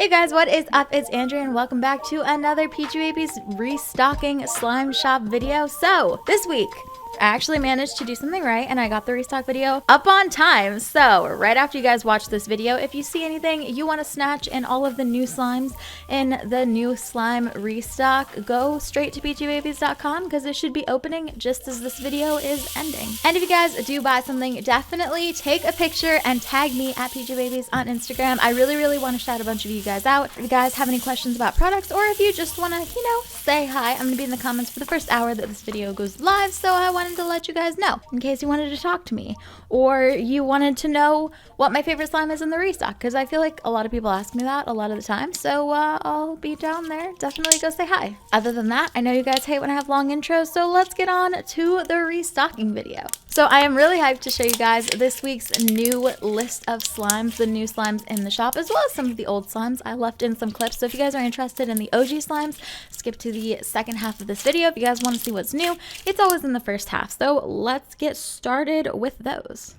Hey guys, what is up? It's Andrea and welcome back to another Peachybbies restocking slime shop video. So this week, I actually managed to do something right and I got the restock video up on time. So right after you guys watch this video, if you see anything you want to snatch in all of the new slimes in the new slime restock, go straight to peachybbies.com because it should be opening just as this video is ending. And if you guys do buy something, definitely take a picture and tag me at Peachybbies on Instagram. I really want to shout a bunch of you guys out. If you guys have any questions about products or if you just want to, say hi, I'm going to be in the comments for the first hour that this video goes live, so I wanted to let you guys know in case you wanted to talk to me or you wanted to know what my favorite slime is in the restock, because I feel like a lot of people ask me that a lot of the time, so I'll be down there. Definitely go say hi. Other than that, I know you guys hate when I have long intros, so let's get on to the restocking video. So I am really hyped to show you guys this week's new list of slimes, the new slimes in the shop, as well as some of the old slimes. I left in some clips, so if you guys are interested in the OG slimes, skip to the second half of this video. If you guys want to see what's new, it's always in the first half. So let's get started with those.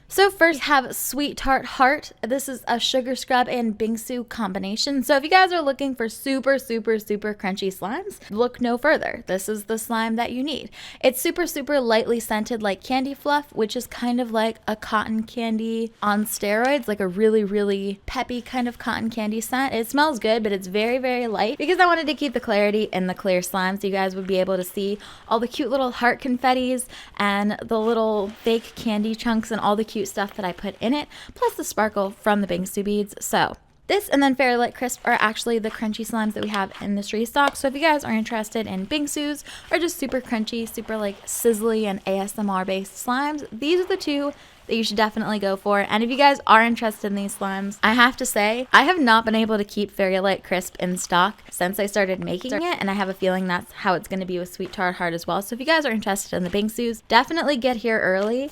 So first we have Sweet Tart Heart. This is a sugar scrub and bingsu combination. So if you guys are looking for super crunchy slimes, look no further. This is the slime that you need. It's super lightly scented like candy fluff, which is kind of like a cotton candy on steroids, like a really peppy kind of cotton candy scent. It smells good, but it's very light because I wanted to keep the clarity in the clear slime so you guys would be able to see all the cute little heart confettis and the little fake candy chunks and all the cute stuff that I put in it, plus the sparkle from the bingsu beads. So this and then Fairy Light Crisp are actually the crunchy slimes that we have in this restock. So if you guys are interested in bingsus or just super crunchy, super like sizzly and ASMR based slimes, these are the two that you should definitely go for. And if you guys are interested in these slimes, I have to say, I have not been able to keep Fairy Light Crisp in stock since I started making it, and I have a feeling that's how it's going to be with Sweet Tart Heart as well. So if you guys are interested in the bingsus, definitely get here early.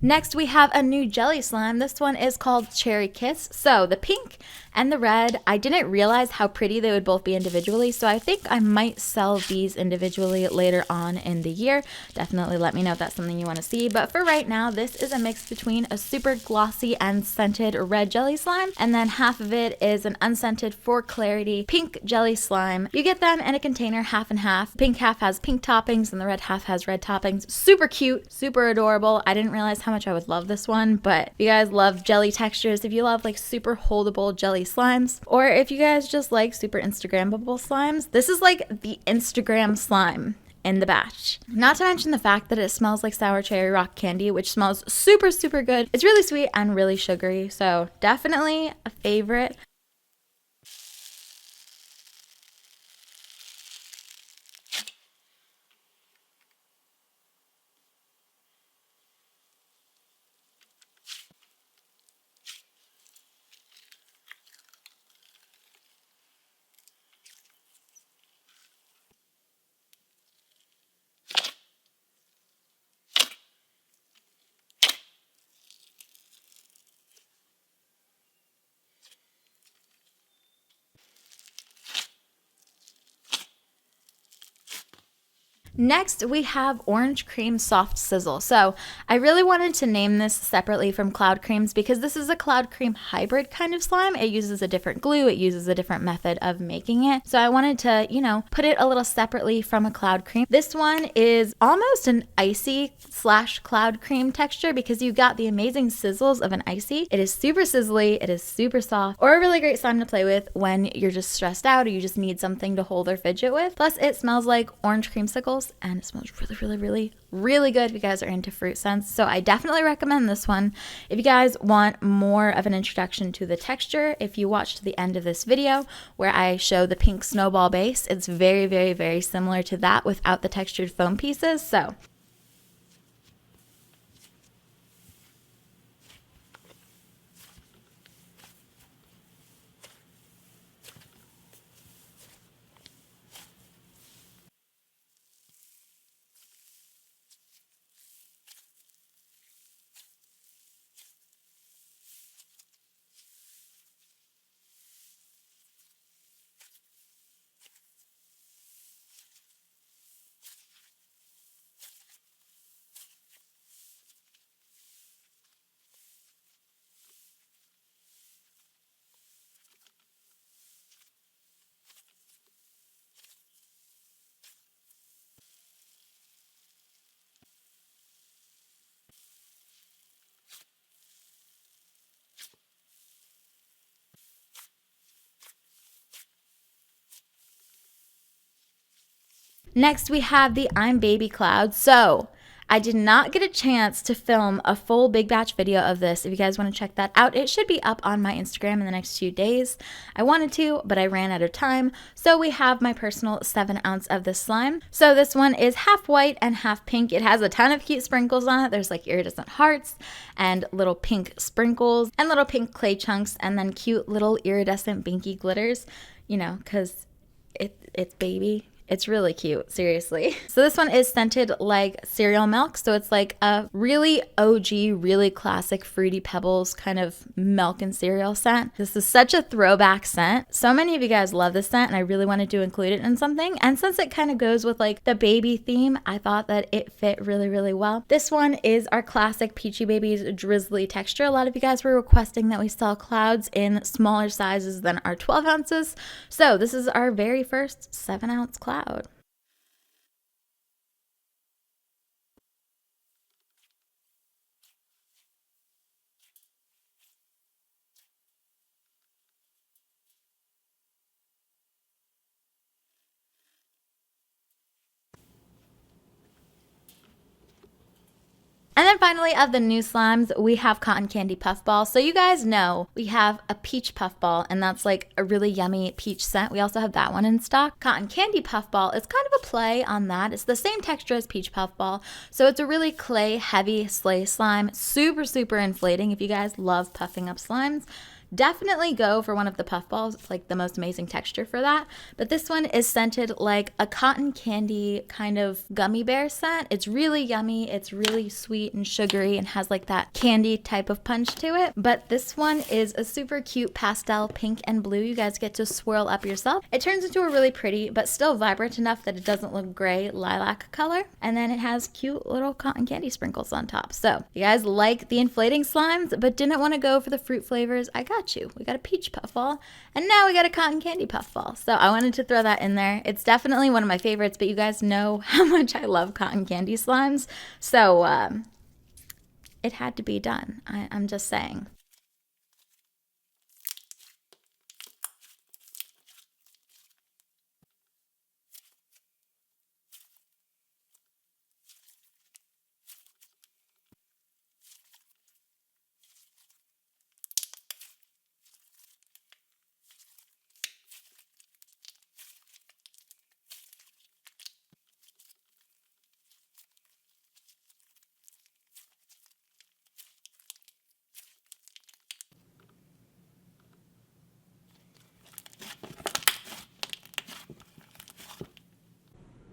Next, we have a new jelly slime. This one is called Cherry Kiss. So the pink and the red, I didn't realize how pretty they would both be individually, so I think I might sell these individually later on in the year. Definitely let me know if that's something you want to see. But for right now, this is a mix between a super glossy and scented red jelly slime, and then half of it is an unscented for clarity pink jelly slime. You get them in a container half and half. Pink half has pink toppings and the red half has red toppings. Super cute, super adorable. I didn't realize how much I would love this one, but if you guys love jelly textures, if you love like super holdable jelly slimes, or if you guys just like super Instagrammable slimes, this is like the Instagram slime in the batch. Not to mention the fact that it smells like sour cherry rock candy, which smells super good. It's really sweet and really sugary, so definitely a favorite. Next, we have Orange Cream Soft Sizzle. So I really wanted to name this separately from Cloud Creams because this is a Cloud Cream hybrid kind of slime. It uses a different glue. It uses a different method of making it. So I wanted to, put it a little separately from a Cloud Cream. This one is almost an icy / Cloud Cream texture because you got the amazing sizzles of an icy. It is super sizzly. It is super soft, or a really great slime to play with when you're just stressed out or you just need something to hold or fidget with. Plus, it smells like orange creamsicles. And it smells really good if you guys are into fruit scents. So I definitely recommend this one. If you guys want more of an introduction to the texture, if you watch to the end of this video where I show the pink snowball base, it's very similar to that without the textured foam pieces. So Next, we have the I'm Baby cloud. So I did not get a chance to film a full big batch video of this. If you guys want to check that out, it should be up on my Instagram in the next few days. I wanted to, but I ran out of time. So we have my personal 7 ounce of this slime. So this one is half white and half pink. It has a ton of cute sprinkles on it. There's like iridescent hearts and little pink sprinkles and little pink clay chunks and then cute little iridescent binky glitters, you know, because it's baby. It's really cute, seriously. So this one is scented like cereal milk. So it's like a really OG, really classic Fruity Pebbles kind of milk and cereal scent. This is such a throwback scent. So many of you guys love this scent and I really wanted to include it in something. And since it kind of goes with like the baby theme, I thought that it fit really, really well. This one is our classic Peachybbies drizzly texture. A lot of you guys were requesting that we sell clouds in smaller sizes than our 12 ounces. So this is our very first 7 ounce cloud. And then finally, of the new slimes, we have cotton candy puffball. So you guys know we have a peach puffball, and that's like a really yummy peach scent. We also have that one in stock. Cotton candy puffball is kind of a play on that. It's the same texture as peach puffball. So it's a really clay heavy sleigh slime. Super, super inflating. If you guys love puffing up slimes, definitely go for one of the puffballs. It's like the most amazing texture for that. But this one is scented like a cotton candy kind of gummy bear scent. It's really yummy. It's really sweet and sugary and has like that candy type of punch to it. But this one is a super cute pastel pink and blue. You guys get to swirl up yourself. It turns into a really pretty but still vibrant enough that it doesn't look gray lilac color. And then it has cute little cotton candy sprinkles on top. So you guys like the inflating slimes but didn't want to go for the fruit flavors, I got you. We got a peach puffball and now we got a cotton candy puffball. So I wanted to throw that in there. It's definitely one of my favorites, but you guys know how much I love cotton candy slimes. So it had to be done. I'm just saying.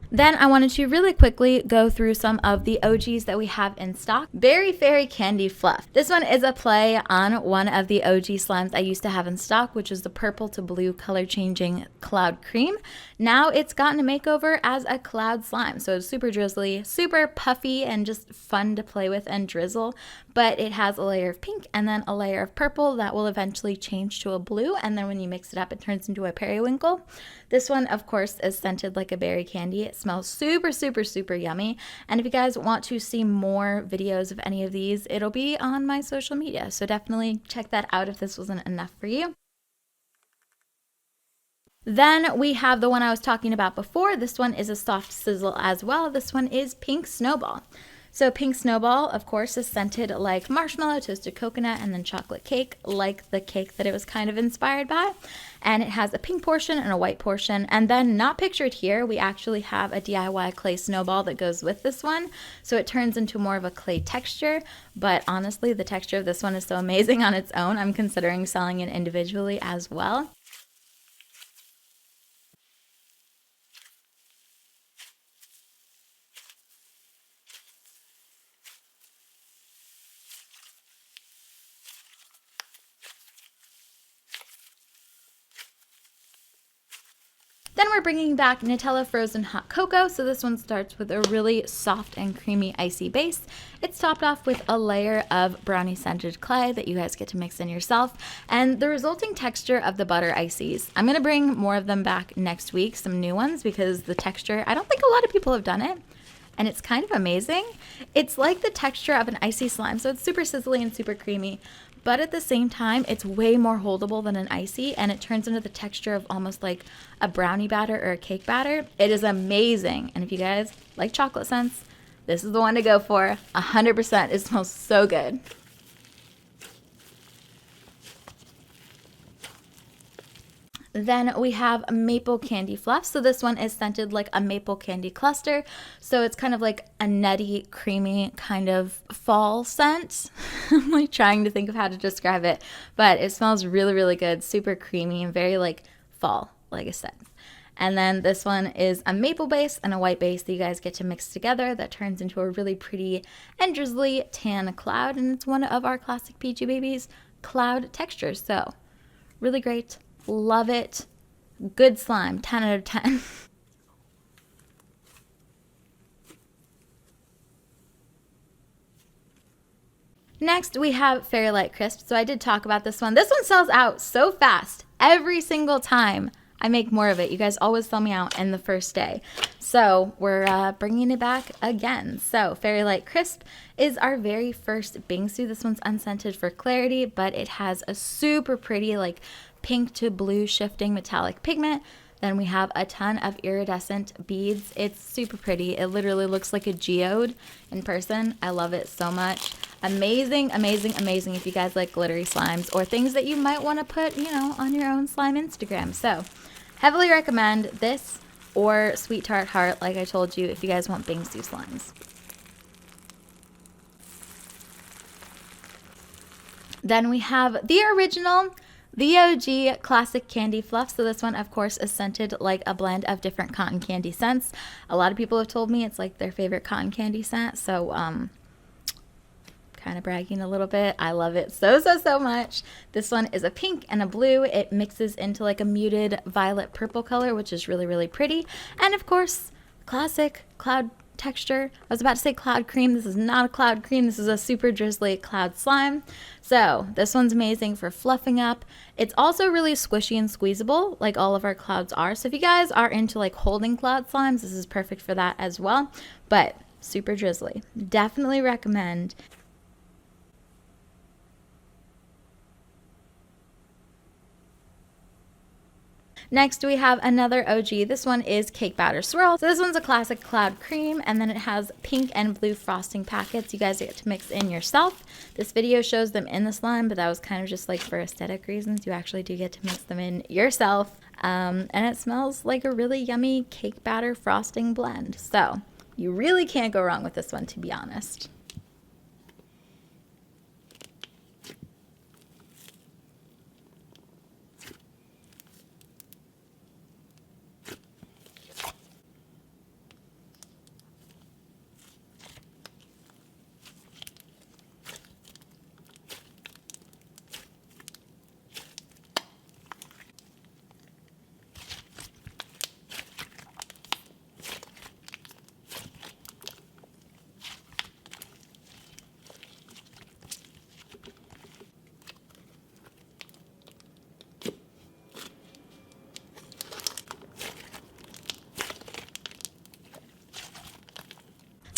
Then I wanted to really quickly go through some of the OGs that we have in stock. Berry Fairy Candy Fluff. This one is a play on one of the OG slimes I used to have in stock, which is the purple to blue color changing Cloud Cream. Now it's gotten a makeover as a cloud slime. So it's super drizzly, super puffy, and just fun to play with and drizzle. But it has a layer of pink and then a layer of purple that will eventually change to a blue. And then when you mix it up, it turns into a periwinkle. This one, of course, is scented like a berry candy. It smells super, super, super yummy. And if you guys want to see more videos of any of these, it'll be on my social media. So definitely check that out if this wasn't enough for you. Then we have the one I was talking about before. This one is a soft sizzle as well. This one is Pink Snowball. So Pink Snowball, of course, is scented like marshmallow, toasted coconut, and then chocolate cake, like the cake that it was kind of inspired by. And it has a pink portion and a white portion. And then not pictured here, we actually have a DIY clay snowball that goes with this one. So it turns into more of a clay texture. But honestly, the texture of this one is so amazing on its own. I'm considering selling it individually as well. Then we're bringing back Nutella Frozen Hot Cocoa. So this one starts with a really soft and creamy icy base. It's topped off with a layer of brownie scented clay that you guys get to mix in yourself. And the resulting texture of the butter ices. I'm going to bring more of them back next week, some new ones, because the texture, I don't think a lot of people have done it. And it's kind of amazing. It's like the texture of an icy slime. So it's super sizzly and super creamy. but at the same time, it's way more holdable than an icy, and it turns into the texture of almost like a brownie batter or a cake batter. It is amazing. And if you guys like chocolate scents, this is the one to go for. 100%. It smells so good. Then we have maple candy fluff. So this one is scented like a maple candy cluster. So it's kind of like a nutty, creamy kind of fall scent. I'm like trying to think of how to describe it, but it smells really, really good. Super creamy and very like fall, like I said. And then this one is a maple base and a white base that you guys get to mix together that turns into a really pretty and drizzly tan cloud. And it's one of our classic Peachybbies cloud textures. So really great. Love it. Good slime. 10 out of 10. Next, we have Fairy Light Crisp. So I did talk about this one. This one sells out so fast every single time I make more of it. You guys always sell me out in the first day. So we're bringing it back again. So Fairy Light Crisp is our very first bingsu. This one's unscented for clarity, but it has a super pretty like pink to blue shifting metallic pigment. Then we have a ton of iridescent beads. It's super pretty. It literally looks like a geode in person. I love it so much. Amazing, amazing, amazing if you guys like glittery slimes or things that you might want to put, you know, on your own slime Instagram. So heavily recommend this or Sweet Tart Heart, like I told you, if you guys want bingsu slimes. Then we have the original, the OG classic candy fluff. So this one, of course, is scented like a blend of different cotton candy scents. A lot of people have told me it's like their favorite cotton candy scent. So, kind of bragging a little bit. I love it so, so, so much. This one is a pink and a blue. It mixes into like a muted violet purple color, which is really, really pretty. And of course, classic cloud texture. I was about to say cloud cream. This is not a cloud cream. This is a super drizzly cloud slime. So this one's amazing for fluffing up. It's also really squishy and squeezable like all of our clouds are. So if you guys are into like holding cloud slimes, this is perfect for that as well. But super drizzly. Definitely recommend. Next, we have another OG. This one is Cake Batter Swirl. So this one's a classic cloud cream, and then it has pink and blue frosting packets you guys get to mix in yourself. This video shows them in the slime, but that was kind of just like for aesthetic reasons. You actually do get to mix them in yourself. And it smells like a really yummy cake batter frosting blend. So you really can't go wrong with this one, to be honest.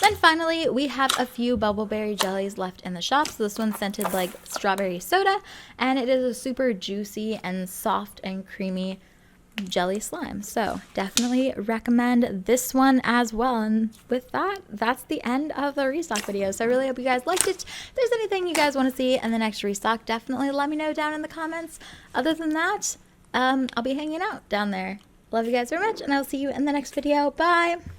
Then finally, we have a few Bubbleberry jellies left in the shop. So this one's scented like strawberry soda, and it is a super juicy and soft and creamy jelly slime. So definitely recommend this one as well. And with that, that's the end of the restock video. So I really hope you guys liked it. If there's anything you guys want to see in the next restock, definitely let me know down in the comments. Other than that, I'll be hanging out down there. Love you guys very much, and I'll see you in the next video. Bye!